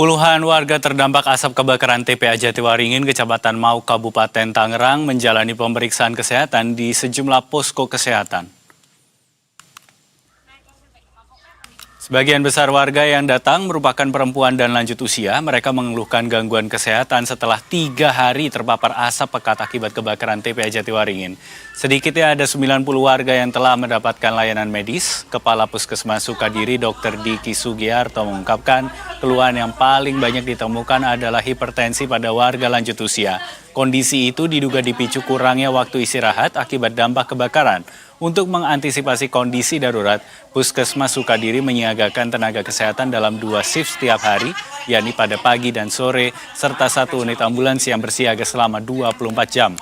Puluhan warga terdampak asap kebakaran TPA Jatiwaringin, Kecamatan Mau, Kabupaten Tangerang menjalani pemeriksaan kesehatan di sejumlah posko kesehatan. Sebagian besar warga yang datang merupakan perempuan dan lanjut usia. Mereka mengeluhkan gangguan kesehatan setelah 3 hari terpapar asap pekat akibat kebakaran TPA Jatiwaringin. Sedikitnya ada 90 warga yang telah mendapatkan layanan medis. Kepala Puskesmas Sukadiri, Dr. Diki Sugiarto mengungkapkan keluhan yang paling banyak ditemukan adalah hipertensi pada warga lanjut usia. Kondisi itu diduga dipicu kurangnya waktu istirahat akibat dampak kebakaran. Untuk mengantisipasi kondisi darurat, Puskesmas Sukadiri menyiagakan tenaga kesehatan dalam 2 shift setiap hari, yakni pada pagi dan sore, serta 1 unit ambulans yang bersiaga selama 24 jam.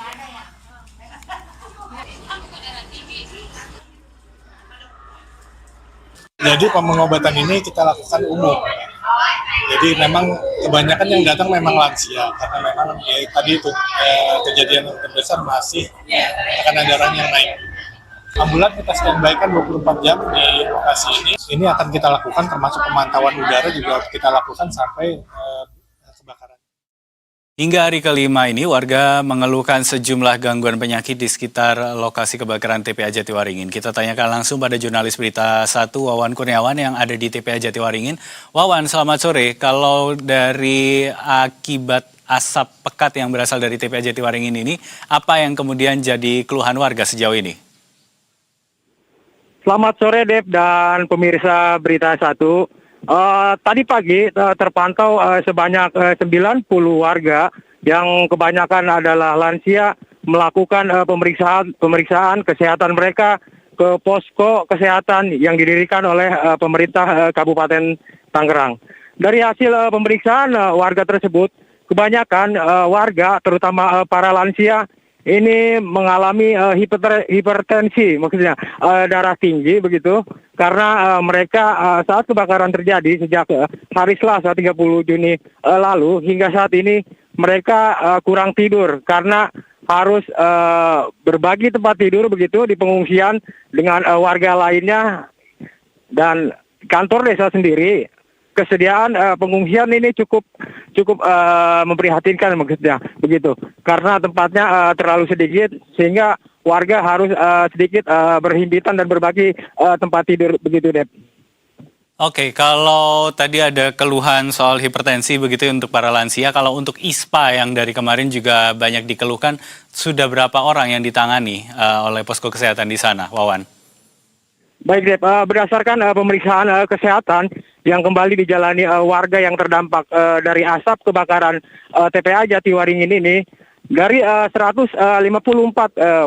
Jadi pengobatan ini kita lakukan umum. Jadi memang kebanyakan yang datang memang lansia, karena memang tadi itu kejadian terbesar masih tekanan darahnya naik. Ambulans kita standby-kan 24 jam di lokasi ini. Ini akan kita lakukan termasuk pemantauan udara juga kita lakukan sampai kebakaran. Hingga hari kelima ini, warga mengeluhkan sejumlah gangguan penyakit di sekitar lokasi kebakaran TPA Jatiwaringin. Kita tanyakan langsung pada jurnalis Berita 1, Wawan Kurniawan yang ada di TPA Jatiwaringin. Wawan, selamat sore. Kalau dari akibat asap pekat yang berasal dari TPA Jatiwaringin ini, apa yang kemudian jadi keluhan warga sejauh ini? Selamat sore, Dep, dan pemirsa Berita 1. Tadi pagi terpantau sebanyak 90 warga yang kebanyakan adalah lansia melakukan pemeriksaan kesehatan mereka ke posko kesehatan yang didirikan oleh pemerintah Kabupaten Tangerang. Dari hasil pemeriksaan warga tersebut, kebanyakan warga terutama para lansia ini mengalami hipertensi, maksudnya darah tinggi begitu, karena mereka saat kebakaran terjadi sejak hari Selasa 30 Juni lalu hingga saat ini mereka kurang tidur karena harus berbagi tempat tidur begitu di pengungsian dengan warga lainnya, dan kantor desa sendiri kesediaan pengungsian ini cukup memprihatinkan maksudnya begitu, karena tempatnya terlalu sedikit sehingga warga harus sedikit berhimpitan dan berbagi tempat tidur begitu, Dep. Oke, kalau tadi ada keluhan soal hipertensi begitu ya untuk para lansia, kalau untuk ISPA yang dari kemarin juga banyak dikeluhkan, sudah berapa orang yang ditangani oleh posko kesehatan di sana, Wawan? Baik, Dep, berdasarkan pemeriksaan kesehatan yang kembali dijalani warga yang terdampak dari asap kebakaran TPA Jatiwaringin ini, dari 154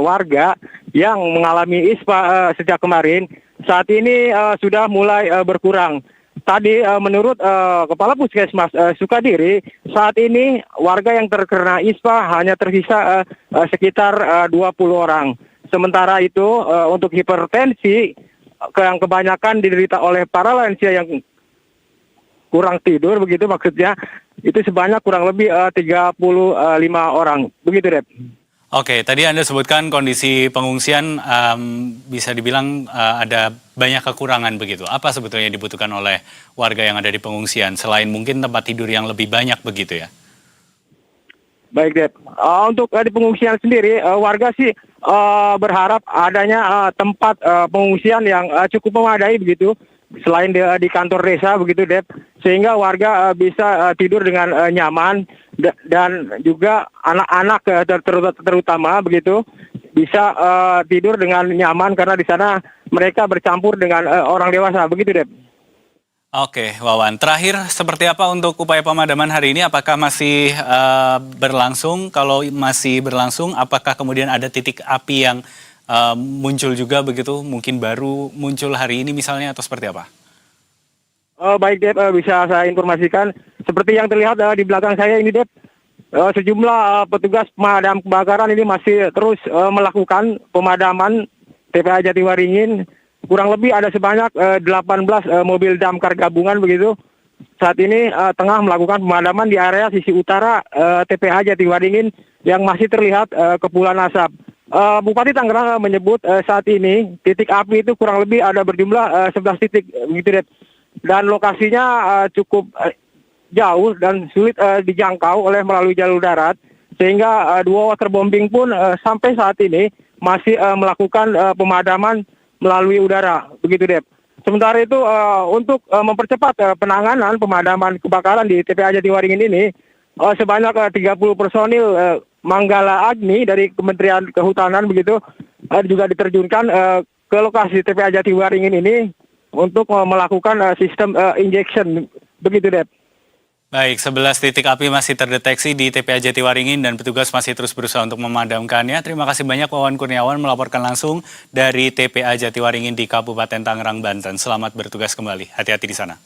warga yang mengalami ISPA sejak kemarin, saat ini sudah mulai berkurang. Tadi menurut Kepala Puskesmas Sukadiri, saat ini warga yang terkena ISPA hanya tersisa sekitar 20 orang. Sementara itu untuk hipertensi yang kebanyakan diderita oleh para lansia yang kurang tidur begitu, maksudnya itu sebanyak kurang lebih 35 orang begitu, Dep. Oke, tadi Anda sebutkan kondisi pengungsian bisa dibilang ada banyak kekurangan begitu. Apa sebetulnya yang dibutuhkan oleh warga yang ada di pengungsian selain mungkin tempat tidur yang lebih banyak begitu ya? Baik, Dep. Untuk di pengungsian sendiri, warga sih berharap adanya tempat pengungsian yang cukup memadai begitu, selain di kantor desa begitu, Dep, sehingga warga bisa tidur dengan nyaman, dan juga anak-anak terutama begitu bisa tidur dengan nyaman karena di sana mereka bercampur dengan orang dewasa begitu, Dep. Oke, Wawan. Terakhir, seperti apa untuk upaya pemadaman hari ini? Apakah masih berlangsung? Kalau masih berlangsung, apakah kemudian ada titik api yang muncul juga begitu? Mungkin baru muncul hari ini misalnya atau seperti apa? Baik, Dep, bisa saya informasikan. Seperti yang terlihat di belakang saya ini, Dep, sejumlah petugas pemadam kebakaran ini masih terus melakukan pemadaman TPA Jatiwaringin. Kurang lebih ada sebanyak 18 mobil damkar gabungan begitu. Saat ini tengah melakukan pemadaman di area sisi utara TPA Jatiwaringin yang masih terlihat kepulan asap. Bupati Tangerang menyebut saat ini titik api itu kurang lebih ada berjumlah 11 titik begitu, Dep. Dan lokasinya cukup jauh dan sulit dijangkau oleh melalui jalur darat, sehingga dua waterbombing pun sampai saat ini masih melakukan pemadaman melalui udara, begitu Dep. Sementara itu untuk mempercepat penanganan pemadaman kebakaran di TPA Jatiwaringin ini, sebanyak 30 personil Manggala Agni dari Kementerian Kehutanan begitu juga diterjunkan ke lokasi TPA Jatiwaringin ini untuk melakukan sistem injection, begitu Dep. Baik, 11 titik api masih terdeteksi di TPA Jatiwaringin dan petugas masih terus berusaha untuk memadamkannya. Terima kasih banyak Wawan Kurniawan melaporkan langsung dari TPA Jatiwaringin di Kabupaten Tangerang, Banten. Selamat bertugas kembali. Hati-hati di sana.